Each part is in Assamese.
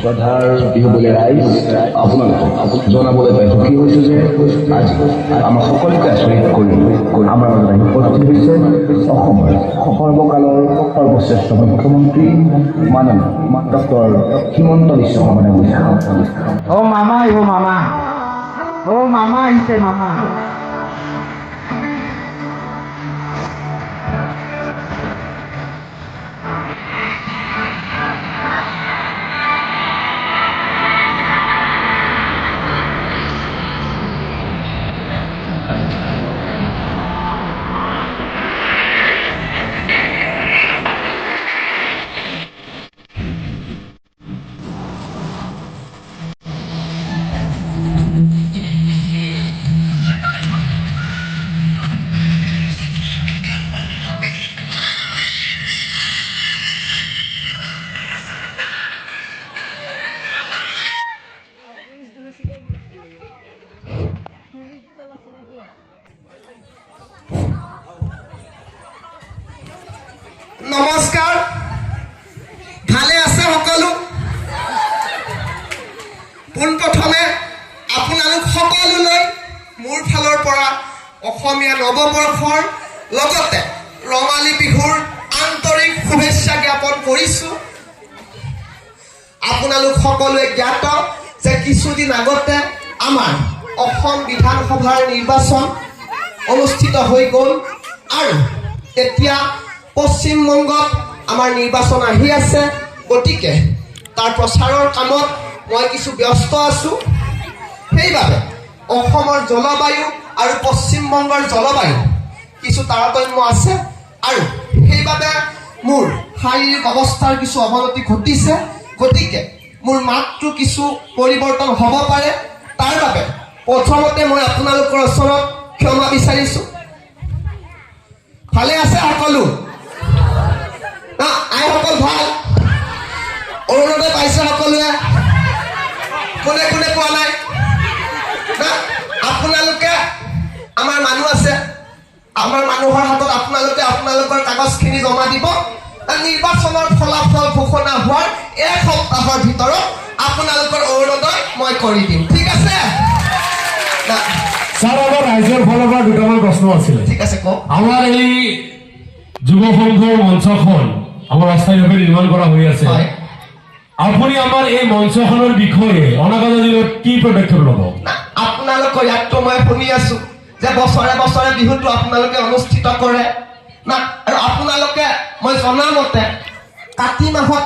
শ্ৰদ্ধাৰ বিহুবলীয়া ৰাইজ, আপোনালোকক জনাবলৈ পাইছো কি হৈছে যে আজি আমাৰ সকলোকে আচৰিত কৰি আমাৰ মাজত আহি উপস্থিত হৈছে অসমৰ সৰ্বকালৰ সৰ্বশ্ৰেষ্ঠ মুখ্যমন্ত্ৰী মাননীয় ডক্টৰ হিমন্ত বিশ্ব শৰ্মা ডাঙৰীয়া। অ মামা আহিছে মামা। নমস্কাৰ, ভালে আছে সকলো? পোনপ্ৰথমে আপোনালোক সকলোলৈ মোৰ ফালৰ পৰা অসমীয়া নৱবৰ্ষৰ লগতে ৰঙালী বিহুৰ আন্তৰিক শুভেচ্ছা জ্ঞাপন কৰিছোঁ। আপোনালোক সকলোৱে জ্ঞাত যে কিছুদিন আগতে আমাৰ অসম বিধানসভাৰ নিৰ্বাচন অনুষ্ঠিত হৈ গ'ল আৰু এতিয়া পশ্চিমবংগত আমাৰ নিৰ্বাচন আহি আছে। গতিকে তাৰ প্ৰচাৰৰ কামত মই কিছু ব্যস্ত আছোঁ। সেইবাবে অসমৰ জলবায়ু আৰু পশ্চিমবংগৰ জলবায়ু কিছু তাৰতম্য আছে আৰু সেইবাবে মোৰ শাৰীৰিক অৱস্থাৰ কিছু অৱনতি ঘটিছে। গতিকে মোৰ মাতটো কিছু পৰিৱৰ্তন হ'ব পাৰে। তাৰ বাবে প্ৰথমতে মই আপোনালোকৰ ওচৰত ক্ষমা বিচাৰিছোঁ। ভালে আছে সকলো? আইসকল ভাল? অৰুণোদয় পাইছে সকলোৱে? কোনে কোনে পোৱা নাই? আপোনালোকে, আমাৰ মানুহ আছে, আমাৰ মানুহৰ হাতত আপোনালোকে আপোনালোকৰ কাগজখিনি জমা দিব। নিৰ্বাচনৰ ফলাফল ঘোষণা হোৱাৰ এক সপ্তাহৰ ভিতৰত আপোনালোকৰ অৰুণোদয় মই কৰি দিম। ঠিক আছে? ছাৰ, আমাৰ ৰাইজৰ ফালৰ পৰা দুটামান প্ৰশ্ন আছিলে। ঠিক আছে, কওক। আমাৰ এই যুৱ সংঘৰ মঞ্চখন আমাৰ অস্থায়ীভাৱে নিৰ্মাণ কৰা হৈ আছে। আপুনি আমাৰ এই মঞ্চখনৰ বিষয়ে অনাগত দিনত কি পদক্ষেপ ল'ব? আপোনালোকৰ ইয়াততো মই শুনি আছো যে বছৰে বছৰে বিহুটো আপোনালোকে অনুষ্ঠিত কৰে না, আৰু আপোনালোকে মই জনামতে কাতি মাহত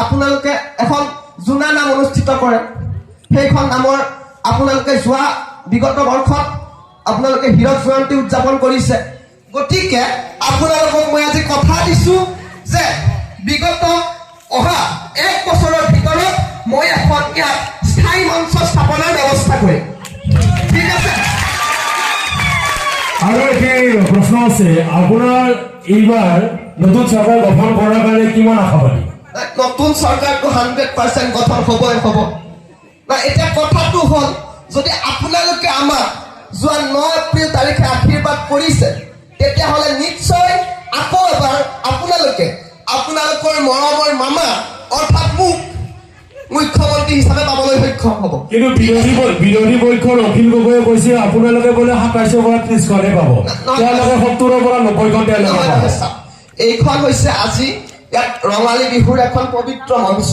আপোনালোকে এখন জোনা নাম অনুষ্ঠিত কৰে। সেইখন নামৰ আপোনালোকে যোৱা বিগত বৰ্ষত আপোনালোকে হীৰক জয়ন্তী উদযাপন কৰিছে। গতিকে আপোনালোকক মই আজি কথা দিছো যে বিগত অহা এক বছৰৰ ভিতৰত মই এখন ইয়াত স্থায়ী মঞ্চ স্থাপনৰ ব্যৱস্থা কৰিম। ঠিক আছে? আৰু এটি প্ৰশ্ন আছে, আপোনাৰ এইবাৰ নতুন চৰকাৰ গঠন কৰাৰ কাৰণে কিমান আশাবাদী? নতুন চৰকাৰটো 100% গঠন হ'বই হ'ব না। এতিয়া কথাটো হ'ল, যদি আপোনালোকে আমাক যোৱা 9 এপ্ৰিল তাৰিখে আশীৰ্বাদ কৰিছে, তেতিয়াহ'লে নিশ্চয় আকৌ এবাৰ আপোনালোকে আপোনালোকৰ মৰমৰ মামা অৰ্থাৎ মোক মুখ্যমন্ত্ৰী হিচাপে পাবলৈ সক্ষম হ'ব। কিন্তু বিৰোধী পক্ষৰ অখিল গগৈয়ে কৈছে আপোনালোকে বোলে 27ৰ পৰা 30খনহে পাব, তেওঁলোকে 70ৰ পৰা 90খন তেওঁলোকে পাব। এইখন হৈছে আজি ইয়াত ৰঙালী বিহুৰ এখন পবিত্ৰ মঞ্চ।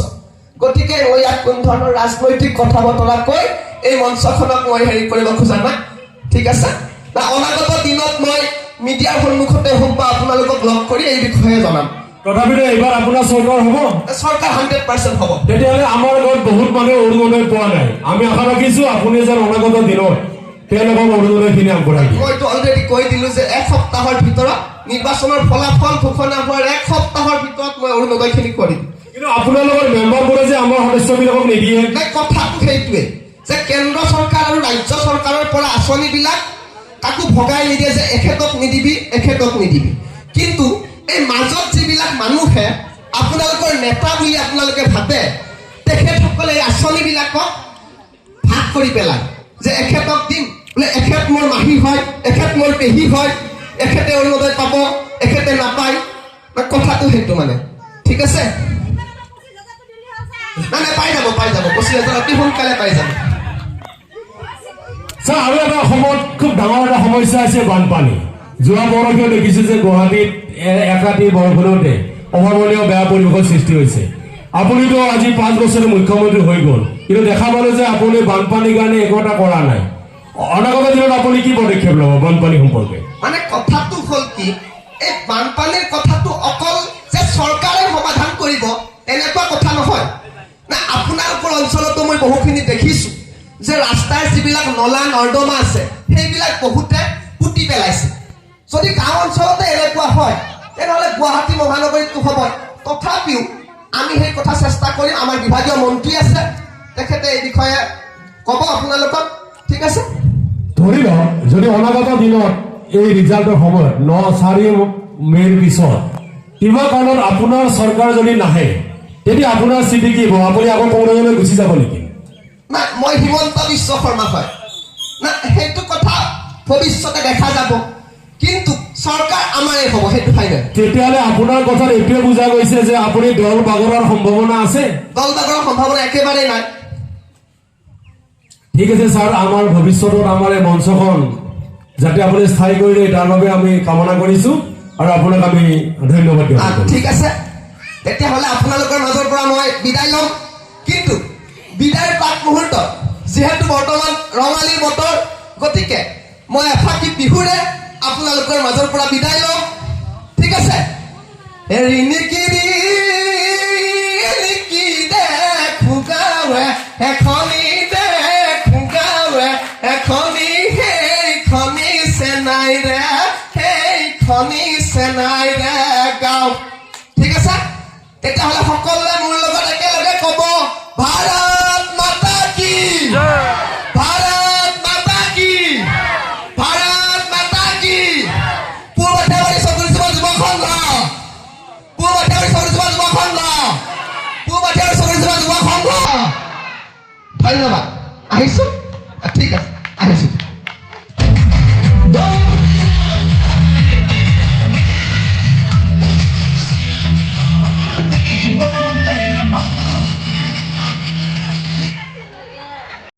গতিকে মই ইয়াত কোনো ধৰণৰ ৰাজনৈতিক কথা বতৰা কৈ এই মঞ্চখনক মই কৰিব খোজা নাই। ঠিক আছে না? অনাগত দিনত মই মিডিয়াৰ সন্মুখতে হওক বা আপোনালোকক লগ কৰি এই বিষয়ে জনাম। তথাপিতো এইবাৰ আপোনাৰ চৰকাৰ হ'ব? চৰকাৰ 100% হ'ব। তেতিয়াহ'লে আমাৰ গাঁৱত বহুত মানুহে অৰুণোদয় পোৱা নাই। আমি আশা ৰাখিছোঁ আপুনি যেন অনাগত দিনত তেওঁলোকক অৰুণোদয়খিনি আগবঢ়াই দিয়ে। মইতো অলৰেডি কৈ দিলো যে এক সপ্তাহৰ ভিতৰত নিৰ্বাচনৰ ফলাফল ঘোষণা হোৱাৰ এক সপ্তাহৰ ভিতৰত মই অৰুণোদয়খিনি কৰিম। কিন্তু আপোনালোকৰ মেম্বাৰবোৰে যে আমাৰ সদস্যবিলাকক নিদিয়ে। কথাটো সেইটোৱে যে কেন্দ্ৰ চৰকাৰ আৰু ৰাজ্য চৰকাৰৰ পৰা আঁচনিবিলাক কাকো ভগাই নিদিয়ে যে এখেতক নিদিবি এখেতক নিদিবি। কিন্তু এই মাজত যিবিলাক মানুহে আপোনালোকৰ নেতা বুলি আপোনালোকে ভাবে, তেখেতসকলে এই আঁচনিবিলাকক ভাগ কৰি পেলায় যে এখেতক দিম বোলে, এখেত মোৰ মাহী হয়, এখেত মোৰ পেহী হয়, এখেতে অৰুণোদয় পাব, এখেতে নাপায়। কথাটো সেইটো মানে। ঠিক আছে? নাই পাই যাব 25,000 অতি সোনকালে পাই যাব ছাৰ আৰু এটা অসমত খুব ডাঙৰ এটা সমস্যা আছে বানপানী যোৱা বৰষুণে দেখিছে যে গুৱাহাটীত একাতি বৰষুণতে অভাৱনীয় বেয়া পৰিৱেশৰ সৃষ্টি হৈছে আপুনিতো আজি 5 বছৰ মুখ্যমন্ত্ৰী হৈ গ'ল কিন্তু দেখা পালো যে আপুনি বানপানীৰ কাৰণে একো এটা কৰা নাই অনাগত দিনত আপুনি কি পদক্ষেপ ল'ব বানপানী সম্পৰ্কে মানে কথাটো হ'ল কি এই বানপানীৰ কথাটো অকল যে চৰকাৰে সমাধান কৰিব এনেকুৱা কথা নহয় না আপোনালোকৰ অঞ্চলতো মই বহুখিনি দেখিছো যে ৰাস্তাৰ যিবিলাক নলা নৰ্দমা আছে সেইবিলাক বহুতে পুতি পেলাইছে যদি গাঁও অঞ্চলতে এনেকুৱা হয় তেনেহ'লে গুৱাহাটী মহানগৰীতো হ'ব তথাপিও আমি সেই কথা চেষ্টা কৰিম আমাৰ বিভাগীয় মন্ত্ৰী আছে তেখেতে এই বিষয়ে ক'ব আপোনালোকক ঠিক আছে ধৰি লওক যদি অনাগত দিনত এই ৰিজাল্টৰ সময়ত 4 মে'ৰ পিছত কিবা কাৰণত আপোনাৰ চৰকাৰ যদি নাহে তেতিয়া আপোনাৰ স্থিতি কি হ'ব আপুনি আকৌ কংগ্ৰেছলৈ গুচি যাব নেকি না মই হিমন্ত বিশ্ব শৰ্মা হয় না সেইটো কথা ভৱিষ্যতে দেখা যাব কিন্তু চৰকাৰ আমাৰে হ'ব সেইটো ফাইনেল তেতিয়াহ'লে আপোনাৰ কথাত এইটোৱে বুজা গৈছে যে আপুনি দল বাগৰাৰ সম্ভাৱনা আছে দল বাগৰৰ সম্ভাৱনা একেবাৰেই নাই ঠিক আছে ছাৰ আমাৰ ভৱিষ্যতত আমাৰ এই মঞ্চখন যাতে আপুনি স্থায়ী কৰি দিয়ে তাৰ বাবে আমি কামনা কৰিছোঁ আৰু আপোনাক আমি ধন্যবাদ দিওঁ ঠিক আছে তেতিয়াহ'লে আপোনালোকৰ মাজৰ পৰা মই বিদায় ল'ম কিন্তু বিদায়ৰ প্ৰাক মুহূৰ্তত যিহেতু বৰ্তমান ৰঙালী বতৰ গতিকে মই এফাকি বিহুৰে আপোনালোকৰ মাজৰ পৰা বিদায় ল'ম ঠিক আছে এৰি নিকিৰি দেখো গাঁৱে এখনি দেখো গাঁৱে এখনি সেইখনি চেনাই ৰে গাঁও ঠিক আছে তেতিয়াহ'লে সকলোৱে মোৰ লগত একেলগে ক'ব ভাৰত মাতা কি ভাৰত মাতা কি ভাৰত মাতা কি পূৰ্বতেৱাৰী চকুৰ যুৱ সংঘ পূৰ্বতেৱাৰী চকুৰ যুৱ সংঘ পূৰ্বতেৱাৰী চকুৰ যুৱ সংঘ ধন্যবাদ আহিছো ঠিক আছে